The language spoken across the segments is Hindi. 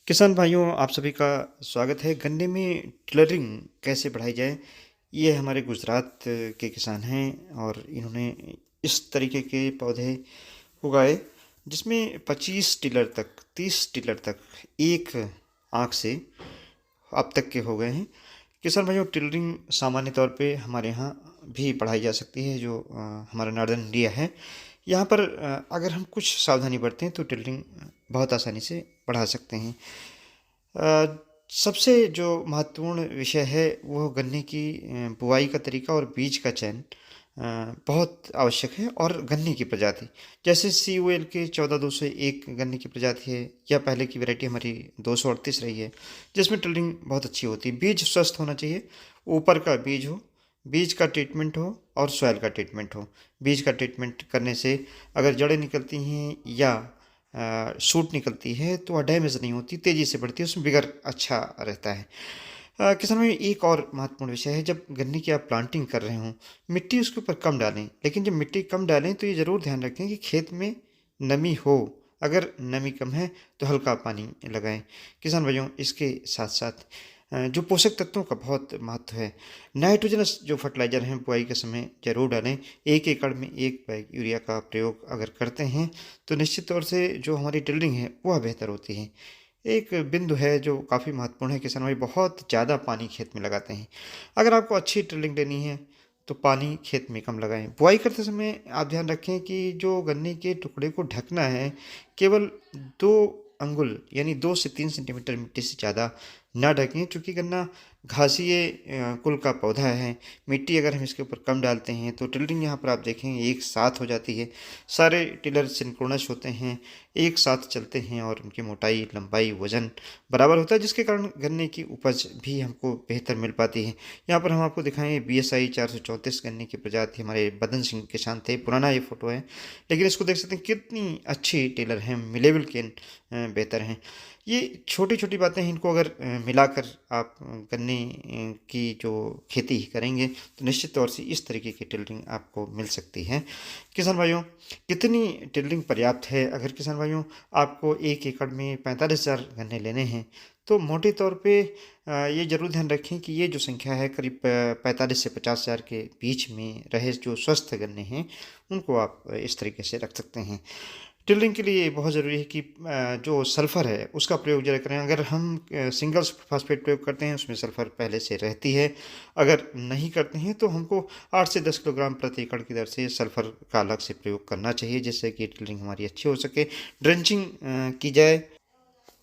किसान भाइयों, आप सभी का स्वागत है। गन्ने में टिलरिंग कैसे बढ़ाई जाए, ये हमारे गुजरात के किसान हैं और इन्होंने इस तरीके के पौधे उगाए जिसमें 25 टिलर तक 30 टिलर तक एक आँख से अब तक के हो गए हैं। किसान भाइयों, टिलरिंग सामान्य तौर पे हमारे यहाँ भी बढ़ाई जा सकती है। जो हमारा नॉर्दर्न इंडिया है, यहाँ पर अगर हम कुछ सावधानी बरतें तो टिलरिंग बहुत आसानी से बढ़ा सकते हैं। सबसे जो महत्वपूर्ण विषय है वो गन्ने की बुआई का तरीका और बीज का चयन बहुत आवश्यक है। और गन्ने की प्रजाति जैसे COL के 14-201 गन्ने की प्रजाति है, या पहले की वैरायटी हमारी 238 रही है, जिसमें टिलरिंग बहुत अच्छी होती है। बीज स्वस्थ होना चाहिए, ऊपर का बीज हो, बीज का ट्रीटमेंट हो और सॉइल का ट्रीटमेंट हो। बीज का ट्रीटमेंट करने से अगर जड़ें निकलती हैं या शूट निकलती है तो वह डैमेज नहीं होती, तेज़ी से बढ़ती है, उसमें बिगर अच्छा रहता है। किसान में एक और महत्वपूर्ण विषय है, जब गन्ने की आप प्लांटिंग कर रहे हों, मिट्टी उसके ऊपर कम डालें। लेकिन जब मिट्टी कम डालें तो ये ज़रूर ध्यान रखें कि खेत में नमी हो। अगर नमी कम है तो हल्का पानी लगाएं। किसान भाइयों, इसके साथ साथ जो पोषक तत्वों का बहुत महत्व है, नाइट्रोजनस जो फर्टिलाइज़र हैं बुआई के समय जरूर डालें। 1 एकड़ में 1 बैग यूरिया का प्रयोग अगर करते हैं तो निश्चित तौर से जो हमारी टिलरिंग है वह बेहतर होती है। एक बिंदु है जो काफ़ी महत्वपूर्ण है, किसान भाई बहुत ज़्यादा पानी खेत में लगाते हैं। अगर आपको अच्छी टिलरिंग लेनी है तो पानी खेत में कम लगाएं। बुआई करते समय आप ध्यान रखें कि जो गन्ने के टुकड़े को ढकना है, केवल 2 अंगुल यानी 2 से 3 सेंटीमीटर मिट्टी से ज़्यादा ना ढकें, चूँकि गन्ना घासीय कुल का पौधा है। मिट्टी अगर हम इसके ऊपर कम डालते हैं तो टिलरिंग यहाँ पर आप देखेंगे एक साथ हो जाती है। सारे टिलर सिंक्रोनस होते हैं, एक साथ चलते हैं और उनकी मोटाई, लंबाई, वजन बराबर होता है, जिसके कारण गन्ने की उपज भी हमको बेहतर मिल पाती है। यहाँ पर हम आपको दिखाएं BSI 434 गन्ने की प्रजाति, हमारे बदन सिंह किसान थे, पुराना ये फोटो है, लेकिन इसको देख सकते हैं कितनी अच्छी टेलर हैं, मिलेबल के बेहतर हैं। ये छोटी छोटी बातें हैं, इनको अगर मिलाकर आप गन्ने की जो खेती करेंगे तो निश्चित तौर से इस तरीके की टिलरिंग आपको मिल सकती है। किसान भाइयों, कितनी टिलरिंग पर्याप्त है? अगर किसान भाइयों आपको 1 एकड़ में 45,000 गन्ने लेने हैं तो मोटे तौर पे ये जरूर ध्यान रखें कि ये जो संख्या है करीब 45 से 50,000 के बीच में रहे। जो स्वस्थ गन्ने हैं उनको आप इस तरीके से रख सकते हैं। टिलरिंग के लिए बहुत ज़रूरी है कि जो सल्फ़र है उसका प्रयोग ज़रा करें। अगर हम सिंगल फास्फेट प्रयोग करते हैं उसमें सल्फ़र पहले से रहती है। अगर नहीं करते हैं तो हमको 8 से 10 किलोग्राम प्रति एकड़ की दर से सल्फ़र का अलग से प्रयोग करना चाहिए, जिससे कि टिलरिंग हमारी अच्छी हो सके। ड्रेंचिंग की जाए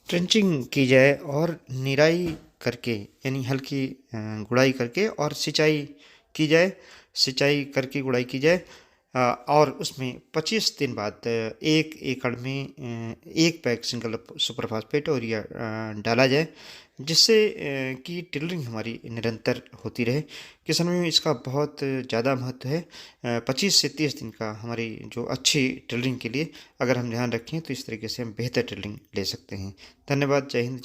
ट्रेंचिंग की जाए और निराई करके, यानी हल्की गुड़ाई करके और सिंचाई की जाए। सिंचाई करके गुड़ाई की जाए और उसमें 25 दिन बाद 1 एकड़ में 1 बैग सिंगल सुपर फास्फेट और यूरिया डाला जाए, जिससे कि टिलरिंग हमारी निरंतर होती रहे। किसान में इसका बहुत ज़्यादा महत्व है। 25 से 30 दिन का हमारी जो अच्छी टिलरिंग के लिए अगर हम ध्यान रखें तो इस तरीके से हम बेहतर टिलरिंग ले सकते हैं। धन्यवाद। जय हिंद।